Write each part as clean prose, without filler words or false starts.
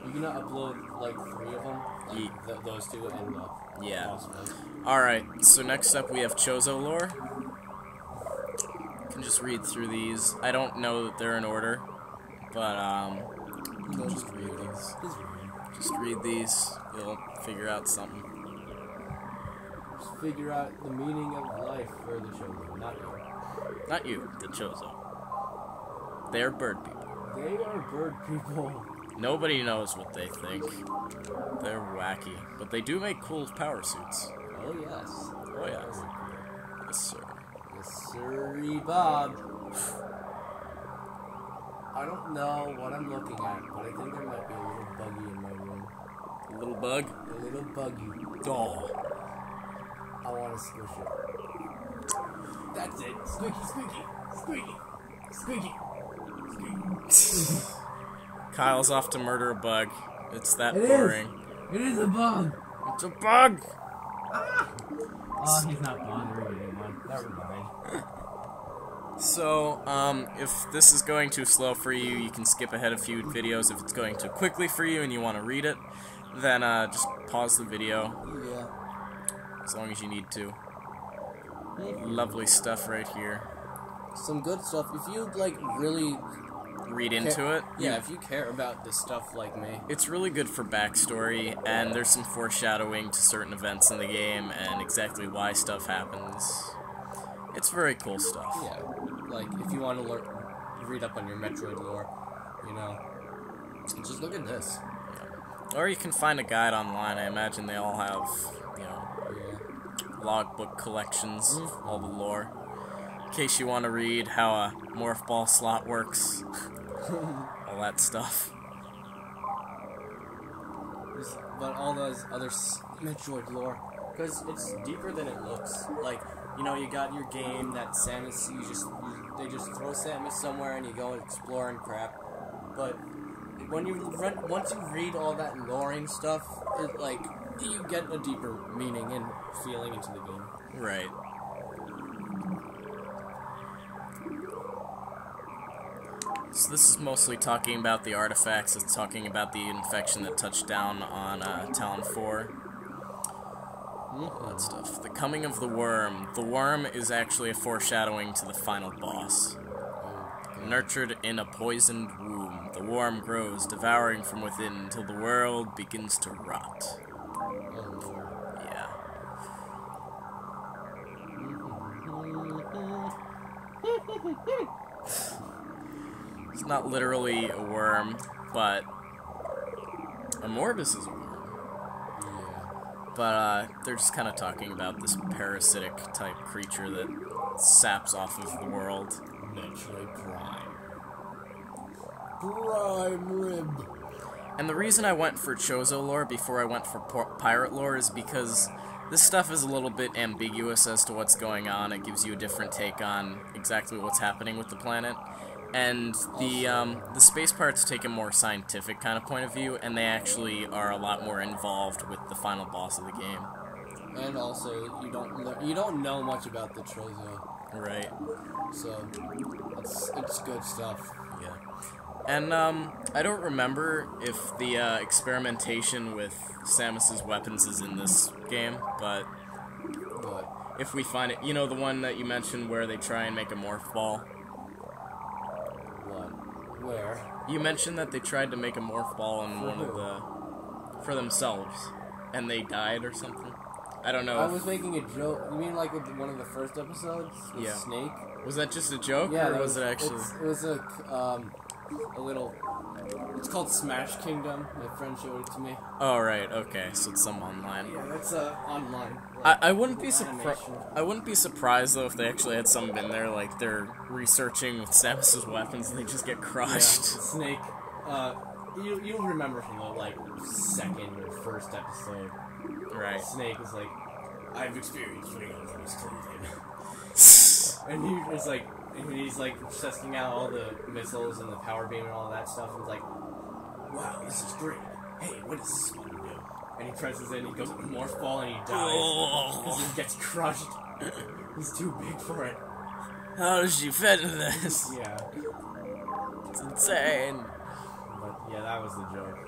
You can upload like 3 of them, like those two, and yeah. awesome. Alright, so next up we have Chozo lore. You can just read through these. I don't know that they're in order, but just read these. Just read these. You'll figure out something. Just figure out the meaning of life for the Chozo, not you. Not you, the Chozo. They're bird people. They are bird people. Nobody knows what they think. They're wacky. But they do make cool power suits. Oh, yes. Oh, yes. Yes, sir. Yes, sirree, Bob. I don't know what I'm looking at, but I think there might be a little buggy in my room. A little bug? A little buggy. Oh. I want to squish it. That's it. Squeaky, squeaky. Squeaky. Squeaky. Squeaky. Kyle's off to murder a bug. It's that boring. It is a bug. It's a bug! Ah. Oh, he's not bothering anyone. Never mind. So, if this is going too slow for you, you can skip ahead a few videos. If it's going too quickly for you and you want to read it, then just pause the video. Yeah. As long as you need to. Lovely stuff right here. Some good stuff. If you, like, really read into it. Yeah, if you care about this stuff like me. It's really good for backstory, and there's some foreshadowing to certain events in the game and exactly why stuff happens. It's very cool stuff. Yeah, like, if you want to read up on your Metroid lore, you know, just look at this. Yeah. Or you can find a guide online. I imagine they all have, you know, logbook collections of all the lore. In case you want to read how a morph ball slot works. All that stuff. But all those other Metroid lore, because it's deeper than it looks. Like, you know, you got your game that Samus, they just throw Samus somewhere and you go and explore and crap. But when once you read all that loring stuff, it, like, you get a deeper meaning and feeling into the game. Right. So this is mostly talking about the artifacts. It's talking about the infection that touched down on Talon 4. All that stuff. The coming of the worm. The worm is actually a foreshadowing to the final boss. Nurtured in a poisoned womb, the worm grows, devouring from within until the world begins to rot. Yeah. It's not literally a worm, but Amorbus is a worm. But they're just kind of talking about this parasitic type creature that saps off of the world. Metroid Prime. Prime Rib. And the reason I went for Chozo lore before I went for pirate lore is because this stuff is a little bit ambiguous as to what's going on. It gives you a different take on exactly what's happening with the planet. And the space pirates take a more scientific kind of point of view, and they actually are a lot more involved with the final boss of the game. And also, you don't know much about the Chozo. Right. So, it's good stuff. Yeah. And, I don't remember if the, experimentation with Samus's weapons is in this game, but if we find it, you know, the one that you mentioned where they try and make a morph ball? What? Where? You mentioned that they tried to make a morph ball in for themselves, and they died or something? I don't know. I was making a joke. You mean like with one of the first episodes with Snake? Was that just a joke, yeah, or was it actually? It was a little. It's called Smash Kingdom. My friend showed it to me. Oh right, okay, so it's some online. Yeah, that's online. I wouldn't be surprised. I wouldn't be surprised though if they actually had some in there, like they're researching with Samus's weapons and they just get crushed. Yeah, Snake. You'll remember from the like second or first episode. Right. Snake is like, I've experienced putting on these clothing. And he's like testing out all the missiles and the power beam and all that stuff, and he's like, wow, this is great. Hey, what does this one do? And he presses it and he goes morph ball and he dies. Because he gets crushed. He's too big for it. How does she fit in this? Yeah. It's insane. But yeah, that was the joke.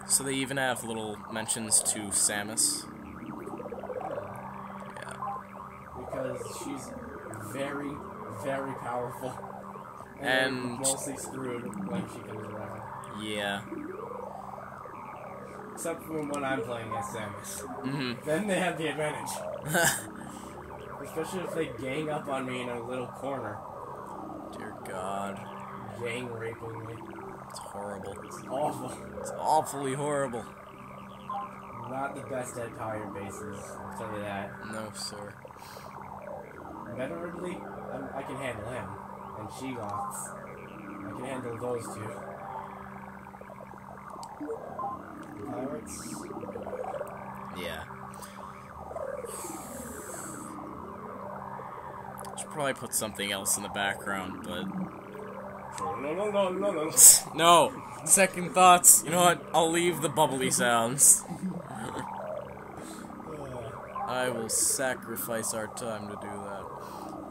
So they even have little mentions to Samus. Yeah. Because she's very, very powerful. And mostly screwed when she comes around. Yeah. Except for when I'm playing as Samus. Mm-hmm. Then they have the advantage. Especially if they gang up on me in a little corner. Dear God. Gang raping me. It's horrible. It's awful. It's awfully horrible. Not the best at power bases, I'll tell you that. No, sir. Metroidly, I can handle him. And She-Goths. I can handle those two. Pirates? Yeah. Should probably put something else in the background, but... No! Second thoughts. You know what? I'll leave the bubbly sounds. I will sacrifice our time to do that.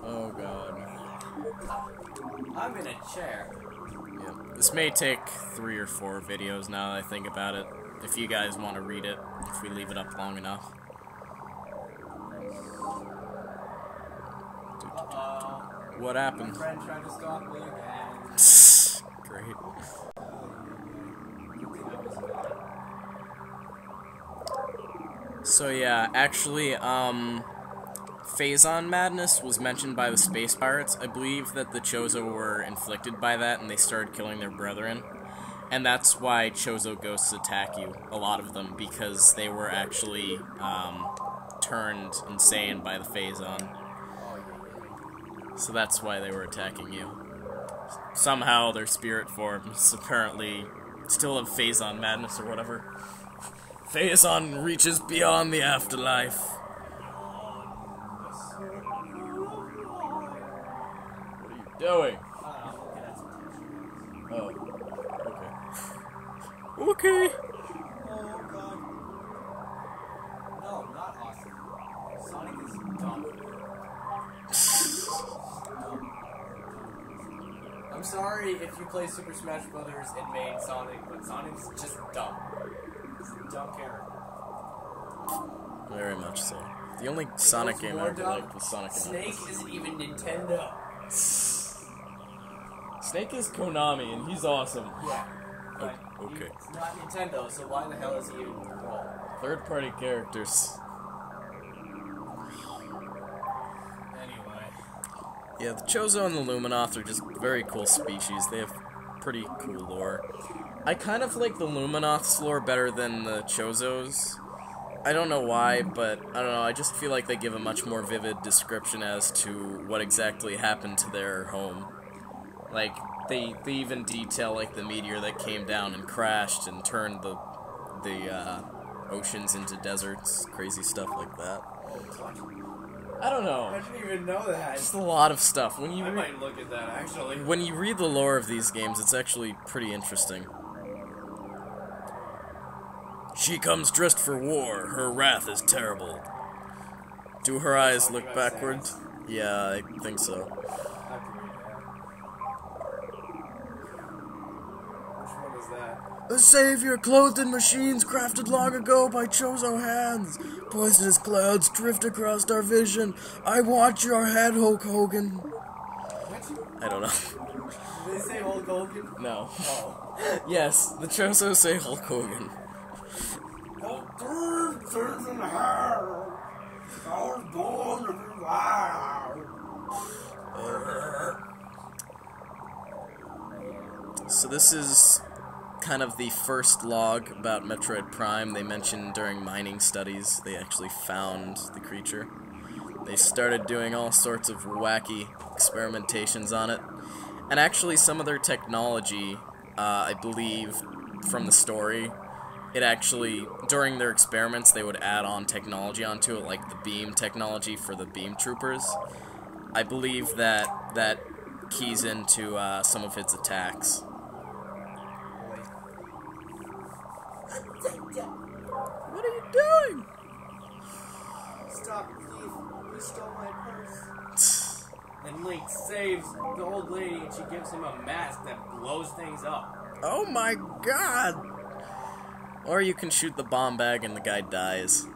Oh God. I'm in a chair. Yeah. This may take 3 or 4 videos now that I think about it. If you guys want to read it, if we leave it up long enough. What happened? My friend tried to stalk me again. Great. So yeah, actually, Phazon madness was mentioned by the Space Pirates. I believe that the Chozo were inflicted by that and they started killing their brethren. And that's why Chozo ghosts attack you, a lot of them, because they were actually turned insane by the Phazon. So that's why they were attacking you. Somehow their spirit forms apparently still have Phazon madness or whatever. Phazon reaches beyond the afterlife. What are you doing? Oh. Okay. Oh God. No, not awesome. Sonic is dumb. I'm sorry if you play Super Smash Brothers and made Sonic, but Sonic's just dumb. He's a dumb character. Very much so. The only Sonic game I ever liked was Sonic and Snake Knuckles. isn't even Nintendo. Snake is Konami, and he's awesome. Yeah. But Okay. It's not Nintendo, so why the hell is he even involved? Third-party characters. Anyway. Yeah, the Chozo and the Luminoth are just very cool species. They have pretty cool lore. I kind of like the Luminoth's lore better than the Chozo's. I don't know why, but I don't know, I just feel like they give a much more vivid description as to what exactly happened to their home. Like, they even detail, like, the meteor that came down and crashed and turned the oceans into deserts, crazy stuff like that. I don't know. I didn't even know that. Just a lot of stuff. When you I might look at that, actually. When you read the lore of these games, it's actually pretty interesting. She comes dressed for war. Her wrath is terrible. Do her eyes look backwards? Yeah, I think so. Which one is that? A savior clothed in machines crafted long ago by Chozo hands. Poisonous clouds drift across our vision. I want your head, Hulk Hogan. What? I don't know. Did they say Hulk Hogan? No. Oh. Yes, the Chozo say Hulk Hogan. So this is kind of the first log about Metroid Prime. They mentioned during mining studies they actually found the creature. They started doing all sorts of wacky experimentations on it. And actually some of their technology, I believe, from the story, it actually, during their experiments, they would add on technology onto it, like the beam technology for the beam troopers. I believe that that keys into some of its attacks. What are you doing? Stop, thief. You stole my purse. And Link saves the old lady and she gives him a mask that blows things up. Oh my god! Or you can shoot the bomb bag and the guy dies.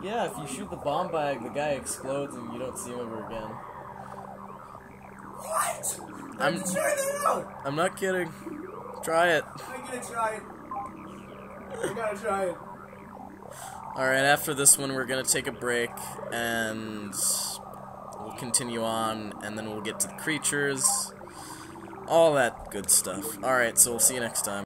Yeah, if you shoot the bomb bag, the guy explodes and you don't see him ever again. What? I'm try that out! I'm not kidding. Try it. I'm gonna try it. I gotta try it. Alright, after this one we're gonna take a break and we'll continue on and then we'll get to the creatures. All that good stuff. Alright, so we'll see you next time.